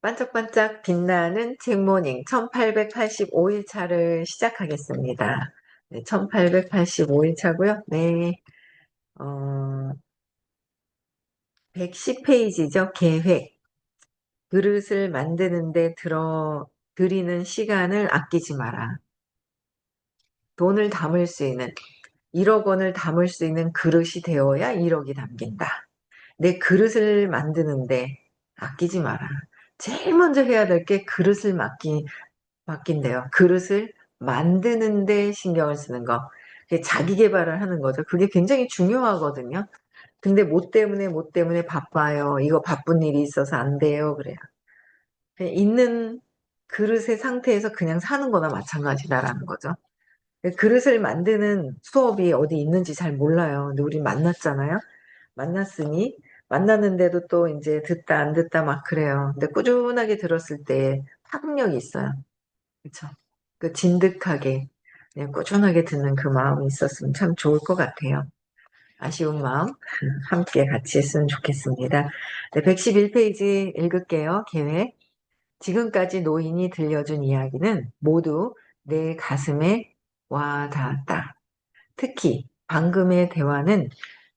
반짝반짝 빛나는 책모닝 1885일 차를 시작하겠습니다. 네, 1885일 차고요. 네, 110페이지죠. 계획. 그릇을 만드는데 들이는 시간을 아끼지 마라. 돈을 담을 수 있는, 1억 원을 담을 수 있는 그릇이 되어야 1억이 담긴다. 내 그릇을 만드는데 아끼지 마라. 제일 먼저 해야 될 게 그릇을 맡긴대요. 그릇을 만드는데 신경을 쓰는 거. 그게 자기 개발을 하는 거죠. 그게 굉장히 중요하거든요. 근데 뭐 때문에 바빠요. 이거 바쁜 일이 있어서 안 돼요. 그래요. 그냥 있는 그릇의 상태에서 그냥 사는 거나 마찬가지다라는 거죠. 그릇을 만드는 수업이 어디 있는지 잘 몰라요. 근데 우리 만났잖아요. 만났으니 만났는데도 또 이제 듣다 안 듣다 막 그래요. 근데 꾸준하게 들었을 때 파급력이 있어요. 그쵸? 그 진득하게 그냥 꾸준하게 듣는 그 마음이 있었으면 참 좋을 것 같아요. 아쉬운 마음 함께 같이 했으면 좋겠습니다. 네, 111페이지 읽을게요. 계획. 지금까지 노인이 들려준 이야기는 모두 내 가슴에 와 닿았다. 특히 방금의 대화는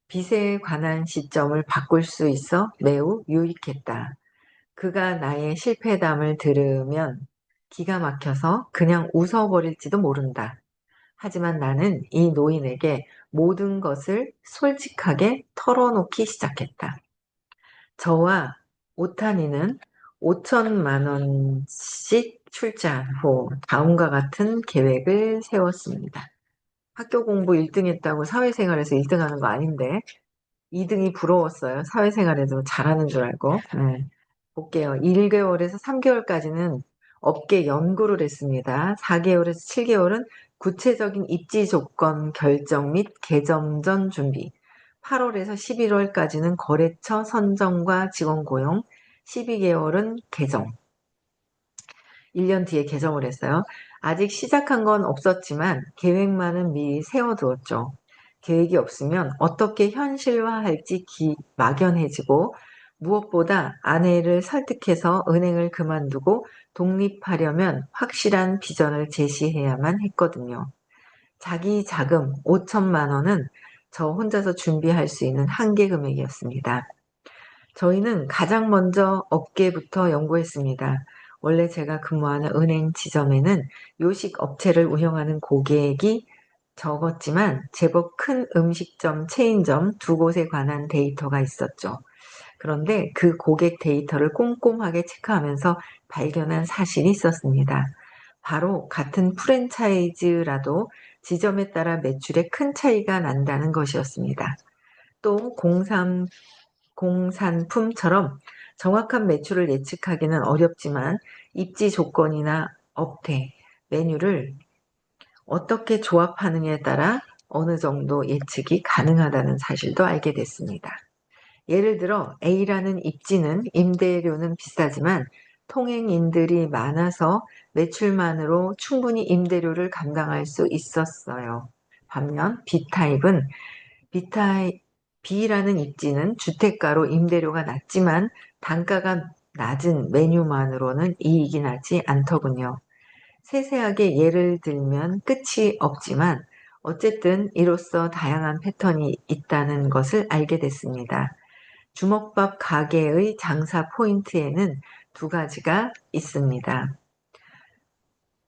빚에 관한 시점을 바꿀 수 있어 매우 유익했다. 그가 나의 실패담을 들으면 기가 막혀서 그냥 웃어버릴지도 모른다. 하지만 나는 이 노인에게 모든 것을 솔직하게 털어놓기 시작했다. 저와 오타니는 5천만 원씩 출자한 후 다음과 같은 계획을 세웠습니다. 학교 공부 1등 했다고 사회생활에서 1등 하는 거 아닌데 2등이 부러웠어요. 사회생활에도 잘하는 줄 알고. 네. 볼게요. 1개월에서 3개월까지는 업계 연구를 했습니다. 4개월에서 7개월은 구체적인 입지 조건 결정 및 개점 전 준비. 8월에서 11월까지는 거래처 선정과 직원 고용. 12개월은 개정. 1년 뒤에 개정을 했어요. 아직 시작한 건 없었지만 계획만은 미리 세워두었죠. 계획이 없으면 어떻게 현실화할지 막연해지고 무엇보다 아내를 설득해서 은행을 그만두고 독립하려면 확실한 비전을 제시해야만 했거든요. 자기 자금 5천만 원은 저 혼자서 준비할 수 있는 한계 금액이었습니다. 저희는 가장 먼저 업계부터 연구했습니다. 원래 제가 근무하는 은행 지점에는 요식 업체를 운영하는 고객이 적었지만 제법 큰 음식점, 체인점 두 곳에 관한 데이터가 있었죠. 그런데 그 고객 데이터를 꼼꼼하게 체크하면서 발견한 사실이 있었습니다. 바로 같은 프랜차이즈라도 지점에 따라 매출에 큰 차이가 난다는 것이었습니다. 또 공산품처럼 정확한 매출을 예측하기는 어렵지만 입지 조건이나 업태, 메뉴를 어떻게 조합하느냐에 따라 어느 정도 예측이 가능하다는 사실도 알게 됐습니다. 예를 들어 A라는 입지는 임대료는 비싸지만 통행인들이 많아서 매출만으로 충분히 임대료를 감당할 수 있었어요. 반면 B타입, B라는 입지는 주택가로 임대료가 낮지만 단가가 낮은 메뉴만으로는 이익이 나지 않더군요. 세세하게 예를 들면 끝이 없지만 어쨌든 이로써 다양한 패턴이 있다는 것을 알게 됐습니다. 주먹밥 가게의 장사 포인트에는 두 가지가 있습니다.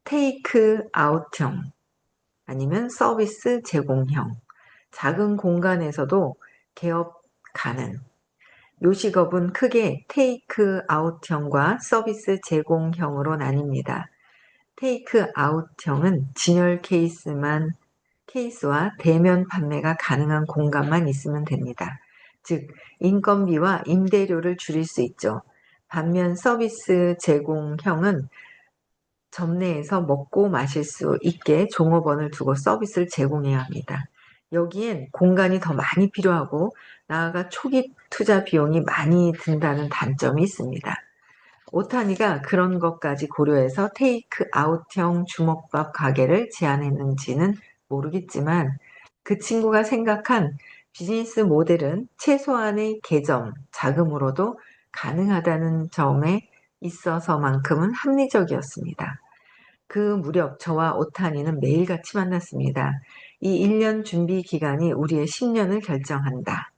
테이크 아웃형 아니면 서비스 제공형. 작은 공간에서도 개업 가능. 요식업은 크게 테이크 아웃형과 서비스 제공형으로 나뉩니다. 테이크 아웃형은 진열 케이스와 대면 판매가 가능한 공간만 있으면 됩니다. 즉, 인건비와 임대료를 줄일 수 있죠. 반면 서비스 제공형은 점내에서 먹고 마실 수 있게 종업원을 두고 서비스를 제공해야 합니다. 여기엔 공간이 더 많이 필요하고 나아가 초기 투자 비용이 많이 든다는 단점이 있습니다. 오타니가 그런 것까지 고려해서 테이크 아웃형 주먹밥 가게를 제안했는지는 모르겠지만 그 친구가 생각한 비즈니스 모델은 최소한의 개점, 자금으로도 가능하다는 점에 있어서만큼은 합리적이었습니다. 그 무렵 저와 오타니는 매일같이 만났습니다. 이 1년 준비 기간이 우리의 10년을 결정한다.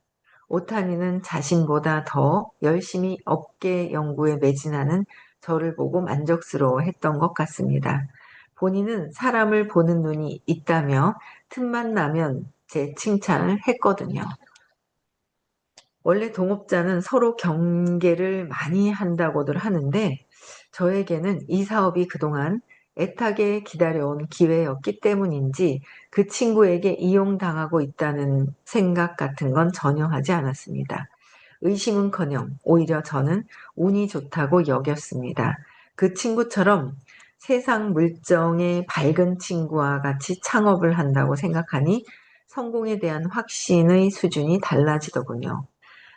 오타니는 자신보다 더 열심히 업계 연구에 매진하는 저를 보고 만족스러워했던 것 같습니다. 본인은 사람을 보는 눈이 있다며 틈만 나면 제 칭찬을 했거든요. 원래 동업자는 서로 경계를 많이 한다고들 하는데 저에게는 이 사업이 그동안 애타게 기다려온 기회였기 때문인지 그 친구에게 이용당하고 있다는 생각 같은 건 전혀 하지 않았습니다. 의심은커녕 오히려 저는 운이 좋다고 여겼습니다. 그 친구처럼 세상 물정의 밝은 친구와 같이 창업을 한다고 생각하니 성공에 대한 확신의 수준이 달라지더군요.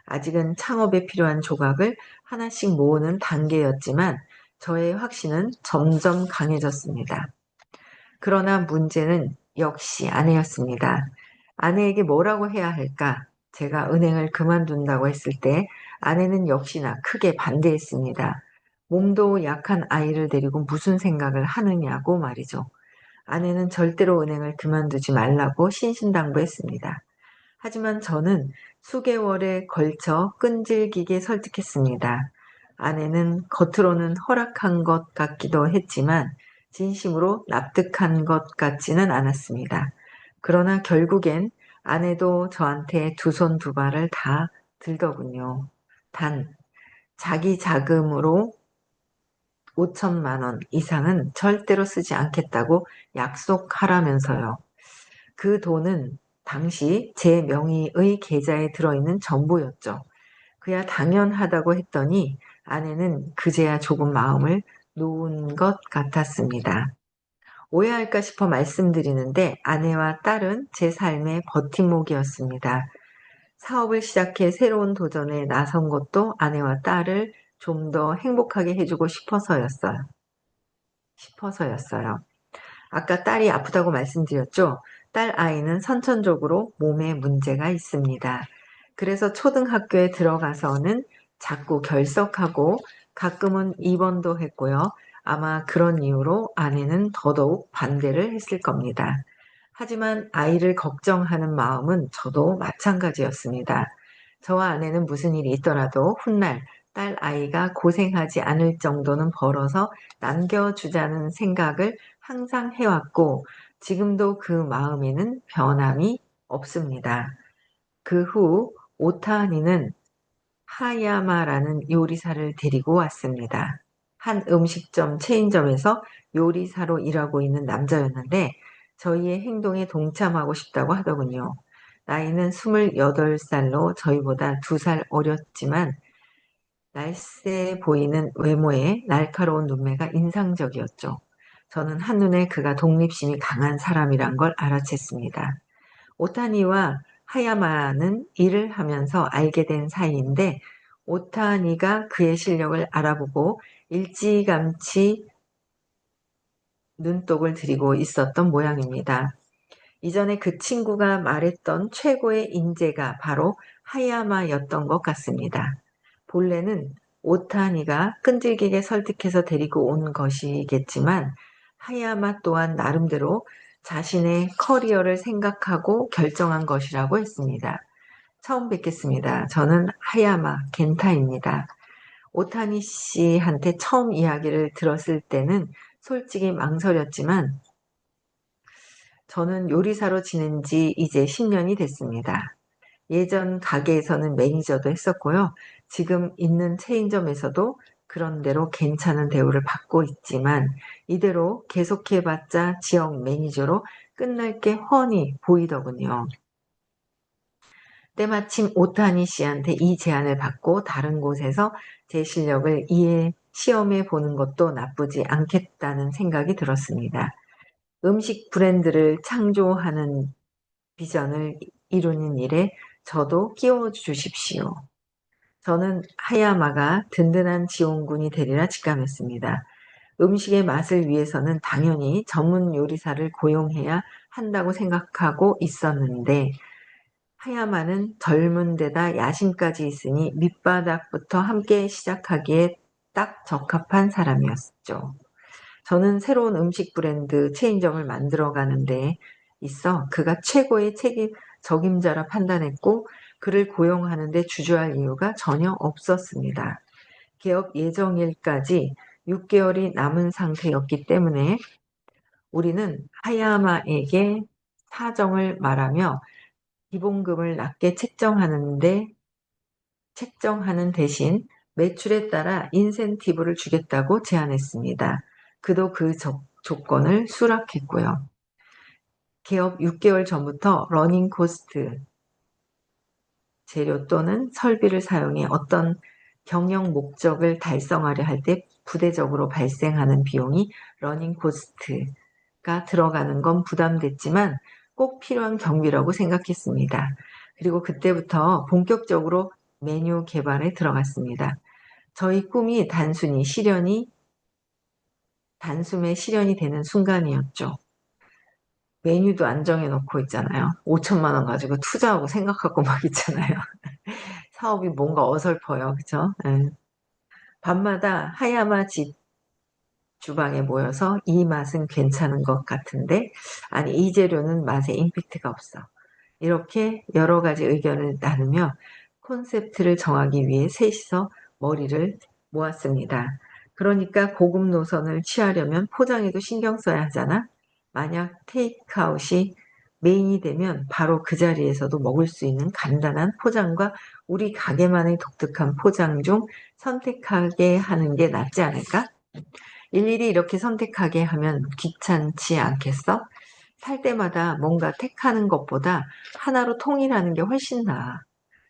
아직은 창업에 필요한 조각을 하나씩 모으는 단계였지만 저의 확신은 점점 강해졌습니다. 그러나 문제는 역시 아내였습니다. 아내에게 뭐라고 해야 할까? 제가 은행을 그만둔다고 했을 때 아내는 역시나 크게 반대했습니다. 몸도 약한 아이를 데리고 무슨 생각을 하느냐고 말이죠. 아내는 절대로 은행을 그만두지 말라고 신신당부했습니다. 하지만 저는 수개월에 걸쳐 끈질기게 설득했습니다. 아내는 겉으로는 허락한 것 같기도 했지만 진심으로 납득한 것 같지는 않았습니다. 그러나 결국엔 아내도 저한테 두 손 두 발을 다 들더군요. 단, 자기 자금으로 5천만 원 이상은 절대로 쓰지 않겠다고 약속하라면서요. 그 돈은 당시 제 명의의 계좌에 들어있는 전부였죠. 그야 당연하다고 했더니 아내는 그제야 조금 마음을 놓은 것 같았습니다. 오해할까 싶어 말씀드리는데 아내와 딸은 제 삶의 버팀목이었습니다. 사업을 시작해 새로운 도전에 나선 것도 아내와 딸을 좀 더 행복하게 해주고 싶어서였어요. 아까 딸이 아프다고 말씀드렸죠? 딸 아이는 선천적으로 몸에 문제가 있습니다. 그래서 초등학교에 들어가서는 자꾸 결석하고 가끔은 입원도 했고요. 아마 그런 이유로 아내는 더더욱 반대를 했을 겁니다. 하지만 아이를 걱정하는 마음은 저도 마찬가지였습니다. 저와 아내는 무슨 일이 있더라도 훗날 딸 아이가 고생하지 않을 정도는 벌어서 남겨주자는 생각을 항상 해왔고 지금도 그 마음에는 변함이 없습니다. 그 후 오타니는 하야마라는 요리사를 데리고 왔습니다. 한 음식점 체인점에서 요리사로 일하고 있는 남자였는데 저희의 행동에 동참하고 싶다고 하더군요. 나이는 28살로 저희보다 2살 어렸지만 날쌔 보이는 외모에 날카로운 눈매가 인상적이었죠. 저는 한눈에 그가 독립심이 강한 사람이란 걸 알아챘습니다. 오타니와 하야마는 일을 하면서 알게 된 사이인데 오타니가 그의 실력을 알아보고 일찌감치 눈독을 들이고 있었던 모양입니다. 이전에 그 친구가 말했던 최고의 인재가 바로 하야마였던 것 같습니다. 본래는 오타니가 끈질기게 설득해서 데리고 온 것이겠지만 하야마 또한 나름대로 자신의 커리어를 생각하고 결정한 것이라고 했습니다. 처음 뵙겠습니다. 저는 하야마 겐타입니다. 오타니 씨한테 처음 이야기를 들었을 때는 솔직히 망설였지만 저는 요리사로 지낸 지 이제 10년이 됐습니다. 예전 가게에서는 매니저도 했었고요. 지금 있는 체인점에서도 그런 대로 괜찮은 대우를 받고 있지만 이대로 계속해봤자 지역 매니저로 끝날 게 훤히 보이더군요. 때마침 오타니 씨한테 이 제안을 받고 다른 곳에서 제 실력을 시험해 보는 것도 나쁘지 않겠다는 생각이 들었습니다. 음식 브랜드를 창조하는 비전을 이루는 일에 저도 끼워 주십시오. 저는 하야마가 든든한 지원군이 되리라 직감했습니다. 음식의 맛을 위해서는 당연히 전문 요리사를 고용해야 한다고 생각하고 있었는데 하야마는 젊은 데다 야심까지 있으니 밑바닥부터 함께 시작하기에 딱 적합한 사람이었죠. 저는 새로운 음식 브랜드 체인점을 만들어가는데 있어 그가 최고의 적임자라 판단했고 그를 고용하는 데 주저할 이유가 전혀 없었습니다. 개업 예정일까지 6개월이 남은 상태였기 때문에 우리는 하야마에게 사정을 말하며 기본금을 낮게 책정하는 대신 매출에 따라 인센티브를 주겠다고 제안했습니다. 그도 그 조건을 수락했고요. 개업 6개월 전부터 러닝 코스트, 재료 또는 설비를 사용해 어떤 경영 목적을 달성하려 할 때 부대적으로 발생하는 비용이 러닝 코스트가 들어가는 건 부담됐지만 꼭 필요한 경비라고 생각했습니다. 그리고 그때부터 본격적으로 메뉴 개발에 들어갔습니다. 저희 꿈이 단숨에 실현이 되는 순간이었죠. 메뉴도 안 정해놓고 있잖아요. 5천만 원 가지고 투자하고 생각하고 막 있잖아요. 사업이 뭔가 어설퍼요. 그죠? 예. 밤마다 하야마 집 주방에 모여서 이 맛은 괜찮은 것 같은데, 아니, 이 재료는 맛에 임팩트가 없어. 이렇게 여러 가지 의견을 나누며 콘셉트를 정하기 위해 셋이서 머리를 모았습니다. 그러니까 고급 노선을 취하려면 포장에도 신경 써야 하잖아. 만약 테이크아웃이 메인이 되면 바로 그 자리에서도 먹을 수 있는 간단한 포장과 우리 가게만의 독특한 포장 중 선택하게 하는 게 낫지 않을까? 일일이 이렇게 선택하게 하면 귀찮지 않겠어? 살 때마다 뭔가 택하는 것보다 하나로 통일하는 게 훨씬 나아.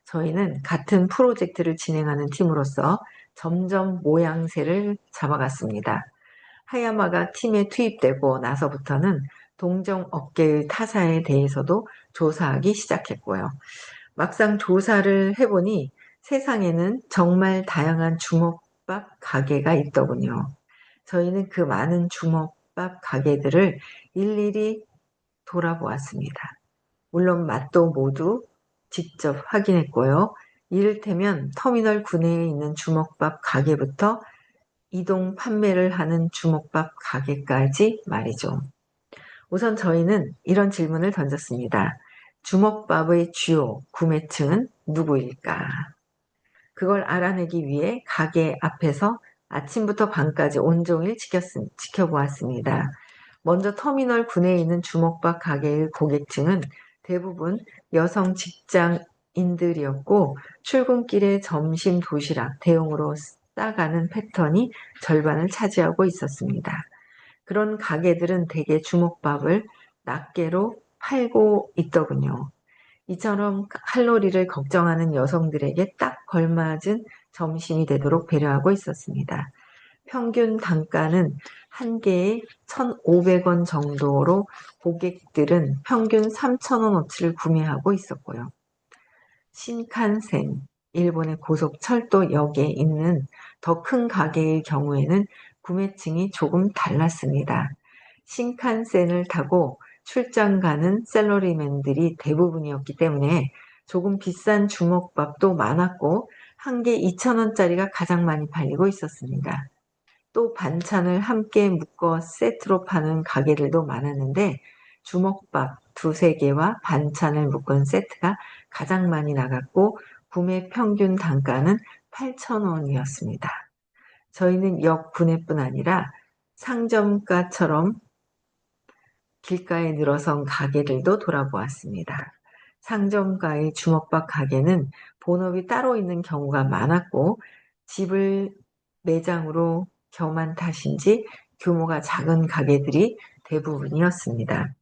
저희는 같은 프로젝트를 진행하는 팀으로서 점점 모양새를 잡아갔습니다. 하야마가 팀에 투입되고 나서부터는 동종 업계의 타사에 대해서도 조사하기 시작했고요. 막상 조사를 해보니 세상에는 정말 다양한 주먹밥 가게가 있더군요. 저희는 그 많은 주먹밥 가게들을 일일이 돌아보았습니다. 물론 맛도 모두 직접 확인했고요. 이를테면 터미널 구내에 있는 주먹밥 가게부터 이동 판매를 하는 주먹밥 가게까지 말이죠. 우선 저희는 이런 질문을 던졌습니다. 주먹밥의 주요 구매층은 누구일까? 그걸 알아내기 위해 가게 앞에서 아침부터 밤까지 온종일 지켜보았습니다. 먼저 터미널 구내에 있는 주먹밥 가게의 고객층은 대부분 여성 직장인들이었고 출근길에 점심 도시락 대용으로 싸가는 패턴이 절반을 차지하고 있었습니다. 그런 가게들은 대개 주먹밥을 낱개로 팔고 있더군요. 이처럼 칼로리를 걱정하는 여성들에게 딱 걸맞은 점심이 되도록 배려하고 있었습니다. 평균 단가는 한 개에 1,500원 정도로 고객들은 평균 3,000원어치를 구매하고 있었고요. 신칸센, 일본의 고속철도역에 있는 더 큰 가게의 경우에는 구매층이 조금 달랐습니다. 신칸센을 타고 출장 가는 샐러리맨들이 대부분이었기 때문에 조금 비싼 주먹밥도 많았고 한 개 2,000원짜리가 가장 많이 팔리고 있었습니다. 또 반찬을 함께 묶어 세트로 파는 가게들도 많았는데 주먹밥 두세 개와 반찬을 묶은 세트가 가장 많이 나갔고 구매 평균 단가는 8,000원이었습니다. 저희는 역 구내뿐 아니라 상점가처럼 길가에 늘어선 가게들도 돌아보았습니다. 상점가의 주먹밥 가게는 본업이 따로 있는 경우가 많았고 집을 매장으로 겸한 탓인지 규모가 작은 가게들이 대부분이었습니다.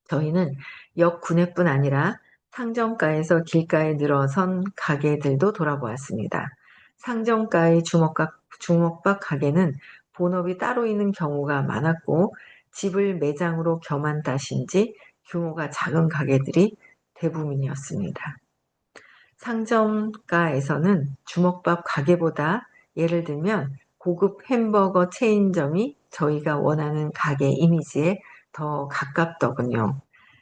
저희는 역 구내뿐 아니라 상점가에서 길가에 늘어선 가게들도 돌아보았습니다. 상점가의 주먹밥 가게는 본업이 따로 있는 경우가 많았고 집을 매장으로 겸한 탓인지 규모가 작은 가게들이 대부분이었습니다. 상점가에서는 주먹밥 가게보다 예를 들면 고급 햄버거 체인점이 저희가 원하는 가게 이미지에 더 가깝더군요.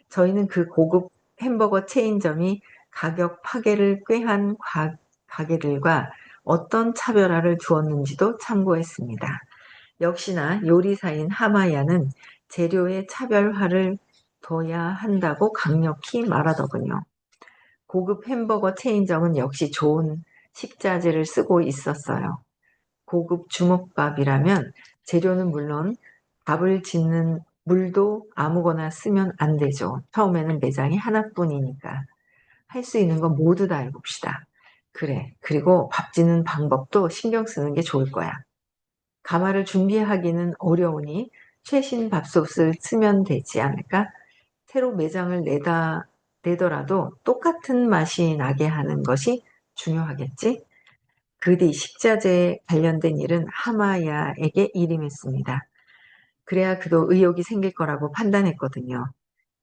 저희는 그 고급 햄버거 체인점이 가격 파괴를 꾀한 가게들과 어떤 차별화를 두었는지도 참고했습니다. 역시나 요리사인 하마야는 재료의 차별화를 둬야 한다고 강력히 말하더군요. 고급 햄버거 체인점은 역시 좋은 식자재를 쓰고 있었어요. 고급 주먹밥이라면 재료는 물론 밥을 짓는 물도 아무거나 쓰면 안 되죠. 처음에는 매장이 하나뿐이니까. 할 수 있는 건 모두 다 해봅시다. 그래. 그리고 밥 짓는 방법도 신경 쓰는 게 좋을 거야. 가마를 준비하기는 어려우니 최신 밥솥을 쓰면 되지 않을까? 새로 매장을 내더라도 똑같은 맛이 나게 하는 것이 중요하겠지? 그 뒤 식자재에 관련된 일은 하마야에게 일임했습니다. 그래야 그도 의욕이 생길 거라고 판단했거든요.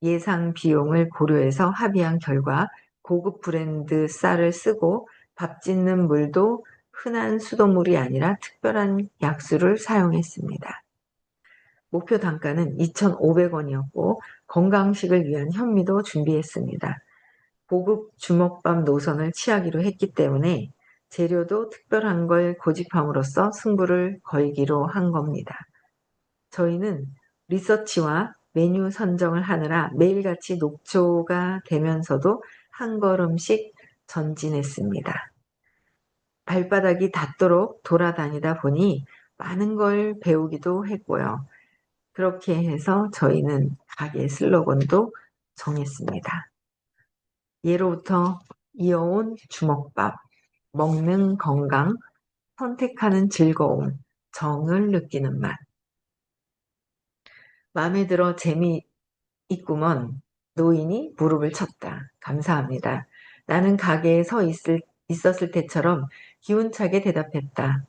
예상 비용을 고려해서 합의한 결과 고급 브랜드 쌀을 쓰고 밥 짓는 물도 흔한 수돗물이 아니라 특별한 약수를 사용했습니다. 목표 단가는 2,500원이었고 건강식을 위한 현미도 준비했습니다. 고급 주먹밥 노선을 취하기로 했기 때문에 재료도 특별한 걸 고집함으로써 승부를 걸기로 한 겁니다. 저희는 리서치와 메뉴 선정을 하느라 매일같이 녹초가 되면서도 한 걸음씩 전진했습니다. 발바닥이 닿도록 돌아다니다 보니 많은 걸 배우기도 했고요. 그렇게 해서 저희는 가게 슬로건도 정했습니다. 예로부터 이어온 주먹밥, 먹는 건강, 선택하는 즐거움, 정을 느끼는 맛. 마음에 들어 재미있구먼. 노인이 무릎을 쳤다. 감사합니다. 나는 가게에 있었을 때처럼 기운차게 대답했다.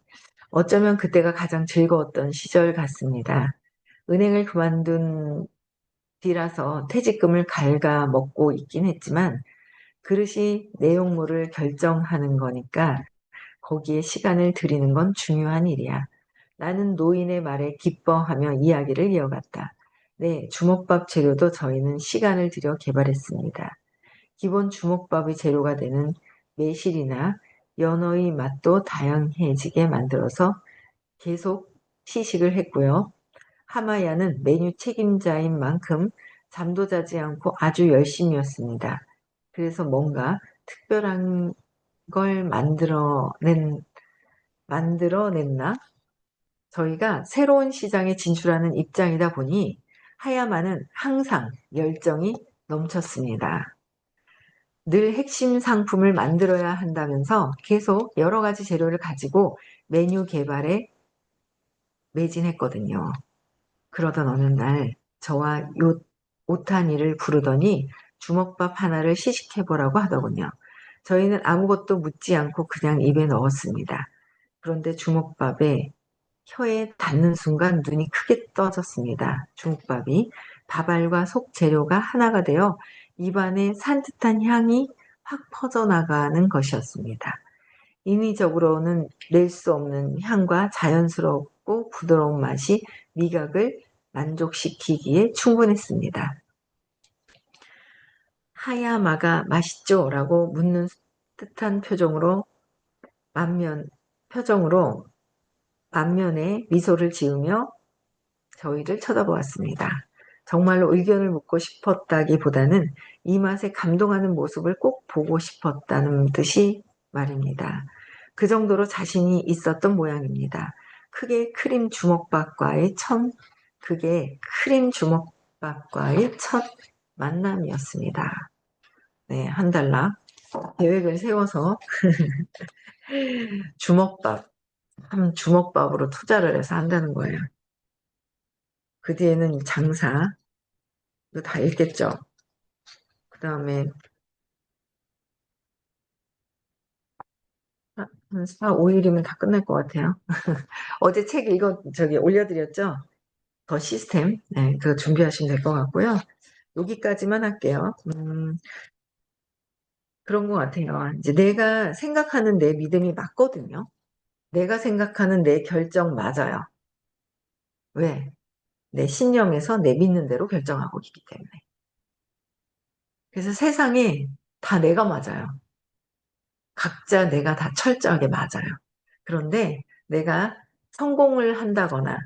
어쩌면 그때가 가장 즐거웠던 시절 같습니다. 은행을 그만둔 뒤라서 퇴직금을 갉아먹고 있긴 했지만 그릇이 내용물을 결정하는 거니까 거기에 시간을 들이는 건 중요한 일이야. 나는 노인의 말에 기뻐하며 이야기를 이어갔다. 네, 주먹밥 재료도 저희는 시간을 들여 개발했습니다. 기본 주먹밥의 재료가 되는 매실이나 연어의 맛도 다양해지게 만들어서 계속 시식을 했고요. 하마야는 메뉴 책임자인 만큼 잠도 자지 않고 아주 열심이었습니다. 그래서 뭔가 특별한 걸 만들어냈나? 저희가 새로운 시장에 진출하는 입장이다 보니 하야마는 항상 열정이 넘쳤습니다. 늘 핵심 상품을 만들어야 한다면서 계속 여러 가지 재료를 가지고 메뉴 개발에 매진했거든요. 그러던 어느 날 저와 오타니를 부르더니 주먹밥 하나를 시식해보라고 하더군요. 저희는 아무것도 묻지 않고 그냥 입에 넣었습니다. 그런데 주먹밥에 혀에 닿는 순간 눈이 크게 떠졌습니다. 주먹밥이 밥알과 속 재료가 하나가 되어 입안에 산뜻한 향이 확 퍼져나가는 것이었습니다. 인위적으로는 낼 수 없는 향과 자연스럽고 부드러운 맛이 미각을 만족시키기에 충분했습니다. 하야마가 맛있죠? 라고 묻는 듯한 만면, 표정으로 만면에 미소를 지으며 저희를 쳐다보았습니다. 정말로 의견을 묻고 싶었다기보다는 이 맛에 감동하는 모습을 꼭 보고 싶었다는 듯이 말입니다. 그 정도로 자신이 있었던 모양입니다. 그게 크림 주먹밥과의 첫 만남이었습니다. 네, 한 달러 계획을 세워서 주먹밥으로 투자를 해서 한다는 거예요. 그 뒤에는 장사, 이거 다 읽겠죠. 그 다음에 한 4, 5일이면 다 끝날 것 같아요. 어제 책 올려드렸죠? 더 시스템. 네, 그거 준비하시면 될 것 같고요. 여기까지만 할게요. 그런 것 같아요. 이제 내가 생각하는 내 믿음이 맞거든요. 내가 생각하는 내 결정 맞아요. 왜? 내 신념에서 내 믿는 대로 결정하고 있기 때문에. 그래서 세상에 다 내가 맞아요. 각자 내가 다 철저하게 맞아요. 그런데 내가 성공을 한다거나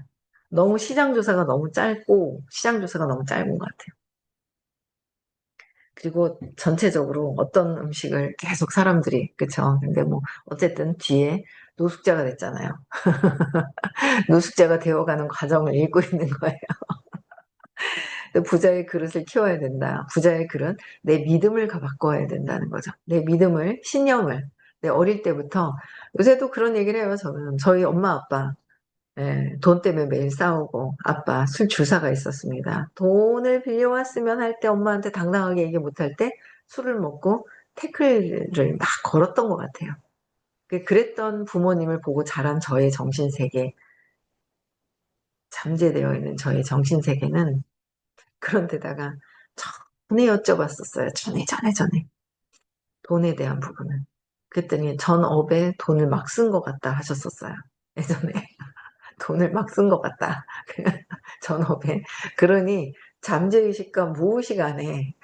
너무 시장 조사가 너무 짧은 것 같아요. 그리고 전체적으로 어떤 음식을 계속 사람들이, 그쵸? 근데 뭐, 어쨌든 뒤에 노숙자가 됐잖아요. 노숙자가 되어가는 과정을 읽고 있는 거예요. 부자의 그릇을 키워야 된다. 부자의 그릇, 내 믿음을 바꿔야 된다는 거죠. 내 믿음을, 신념을, 내 어릴 때부터, 요새도 그런 얘기를 해요, 저는. 저희 엄마, 아빠, 예, 돈 때문에 매일 싸우고, 아빠 술 주사가 있었습니다. 돈을 빌려왔으면 할 때 엄마한테 당당하게 얘기 못할 때 술을 먹고 태클을 막 걸었던 것 같아요. 그랬던 부모님을 보고 자란 저의 정신세계, 잠재되어 있는 저의 정신세계는 그런 데다가 전에 여쭤봤었어요. 전에. 돈에 대한 부분은. 그랬더니 전업에 돈을 막 쓴 것 같다 하셨었어요. 예전에. 돈을 막 쓴 것 같다. 전업에. 그러니 잠재의식과 무의식 안에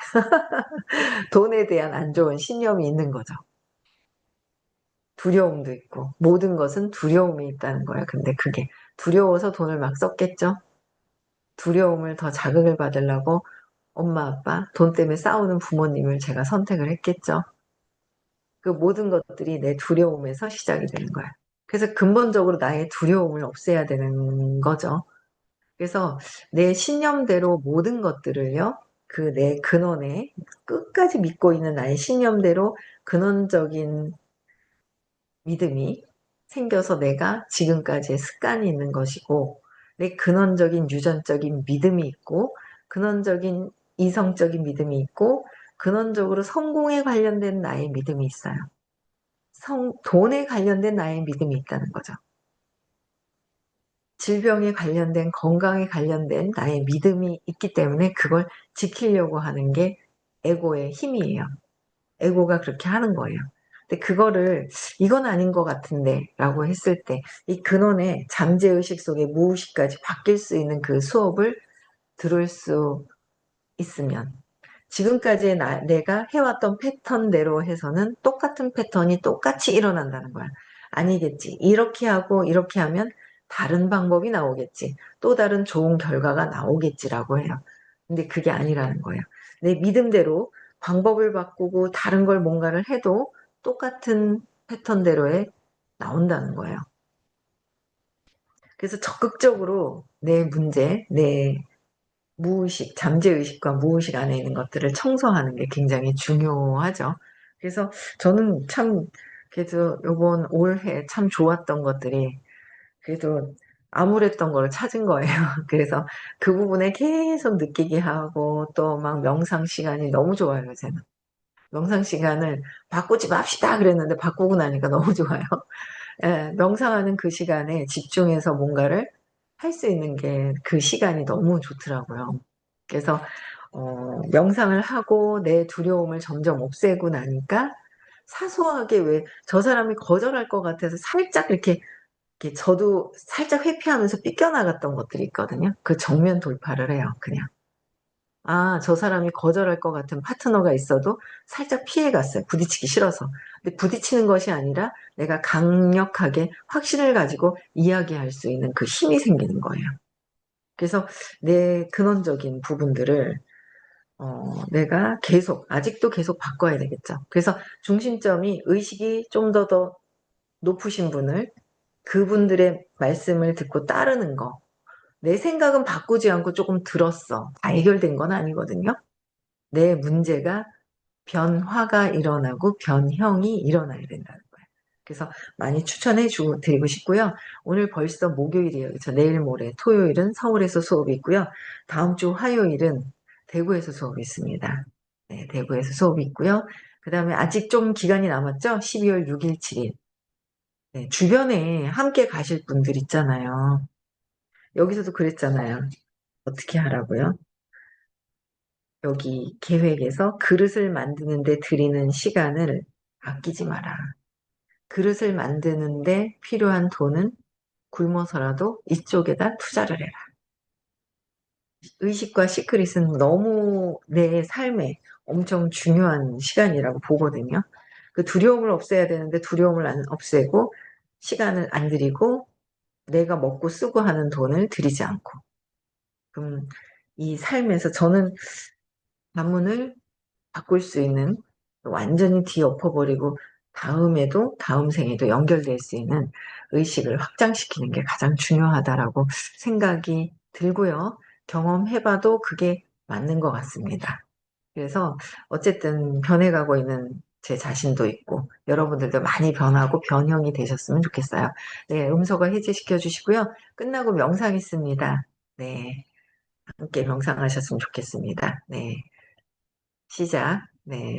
돈에 대한 안 좋은 신념이 있는 거죠. 두려움도 있고 모든 것은 두려움이 있다는 거예요. 근데 그게 두려워서 돈을 막 썼겠죠. 두려움을 더 자극을 받으려고 엄마 아빠 돈 때문에 싸우는 부모님을 제가 선택을 했겠죠. 그 모든 것들이 내 두려움에서 시작이 되는 거야. 그래서 근본적으로 나의 두려움을 없애야 되는 거죠. 그래서 내 신념대로 모든 것들을요, 그 내 근원에 끝까지 믿고 있는 나의 신념대로 근원적인 믿음이 생겨서 내가 지금까지의 습관이 있는 것이고, 내 근원적인 유전적인 믿음이 있고, 근원적인 이성적인 믿음이 있고, 근원적으로 성공에 관련된 나의 믿음이 있어요. 돈에 관련된 나의 믿음이 있다는 거죠. 질병에 관련된 건강에 관련된 나의 믿음이 있기 때문에 그걸 지키려고 하는 게 에고의 힘이에요. 에고가 그렇게 하는 거예요. 근데 그거를 이건 아닌 것 같은데 라고 했을 때 이 근원의 잠재의식 속에 무의식까지 바뀔 수 있는 그 수업을 들을 수 있으면 지금까지 내가 해왔던 패턴대로 해서는 똑같은 패턴이 똑같이 일어난다는 거야. 아니겠지. 이렇게 하고 이렇게 하면 다른 방법이 나오겠지. 또 다른 좋은 결과가 나오겠지라고 해요. 근데 그게 아니라는 거예요. 내 믿음대로 방법을 바꾸고 다른 걸 뭔가를 해도 똑같은 패턴대로에 나온다는 거예요. 그래서 적극적으로 내 문제, 내 무의식, 잠재의식과 무의식 안에 있는 것들을 청소하는 게 굉장히 중요하죠. 그래서 저는 참, 그래도 요번 올해 참 좋았던 것들이 그래도 암울했던 걸 찾은 거예요. 그래서 그 부분에 계속 느끼게 하고 또 막 명상 시간이 너무 좋아요, 요새는. 명상 시간을 바꾸지 맙시다 그랬는데 바꾸고 나니까 너무 좋아요. 예, 명상하는 그 시간에 집중해서 뭔가를 할 수 있는 게 그 시간이 너무 좋더라고요. 그래서 명상을 하고 내 두려움을 점점 없애고 나니까 사소하게 왜 저 사람이 거절할 것 같아서 살짝 이렇게 저도 살짝 회피하면서 삐껴나갔던 것들이 있거든요. 그 정면 돌파를 해요, 그냥. 아, 저 사람이 거절할 것 같은 파트너가 있어도 살짝 피해갔어요. 부딪히기 싫어서. 근데 부딪히는 것이 아니라 내가 강력하게 확신을 가지고 이야기할 수 있는 그 힘이 생기는 거예요. 그래서 내 근원적인 부분들을 내가 아직도 계속 바꿔야 되겠죠. 그래서 중심점이 의식이 좀 더 높으신 분을 그분들의 말씀을 듣고 따르는 거. 내 생각은 바꾸지 않고 조금 들었어. 다 해결된 건 아니거든요. 내 문제가 변화가 일어나고 변형이 일어나야 된다는 거예요. 그래서 많이 드리고 싶고요. 오늘 벌써 목요일이에요. 그래서 내일 모레 토요일은 서울에서 수업이 있고요. 다음 주 화요일은 대구에서 수업이 있습니다. 네, 대구에서 수업이 있고요. 그 다음에 아직 좀 기간이 남았죠? 12월 6일, 7일. 네, 주변에 함께 가실 분들 있잖아요. 여기서도 그랬잖아요. 어떻게 하라고요? 여기 계획에서 그릇을 만드는데 들이는 시간을 아끼지 마라. 그릇을 만드는데 필요한 돈은 굶어서라도 이쪽에다 투자를 해라. 의식과 시크릿은 너무 내 삶에 엄청 중요한 시간이라고 보거든요. 그 두려움을 없애야 되는데 두려움을 안 없애고 시간을 안 들이고 내가 먹고 쓰고 하는 돈을 들이지 않고. 그럼 이 삶에서 저는 가문을 바꿀 수 있는 완전히 뒤엎어버리고 다음에도 다음 생에도 연결될 수 있는 의식을 확장시키는 게 가장 중요하다라고 생각이 들고요. 경험해봐도 그게 맞는 것 같습니다. 그래서 어쨌든 변해가고 있는 제 자신도 있고 여러분들도 많이 변하고 변형이 되셨으면 좋겠어요. 네, 음소거 해제시켜 주시고요. 끝나고 명상 있습니다. 네, 함께 명상하셨으면 좋겠습니다. 네, 시작. 네.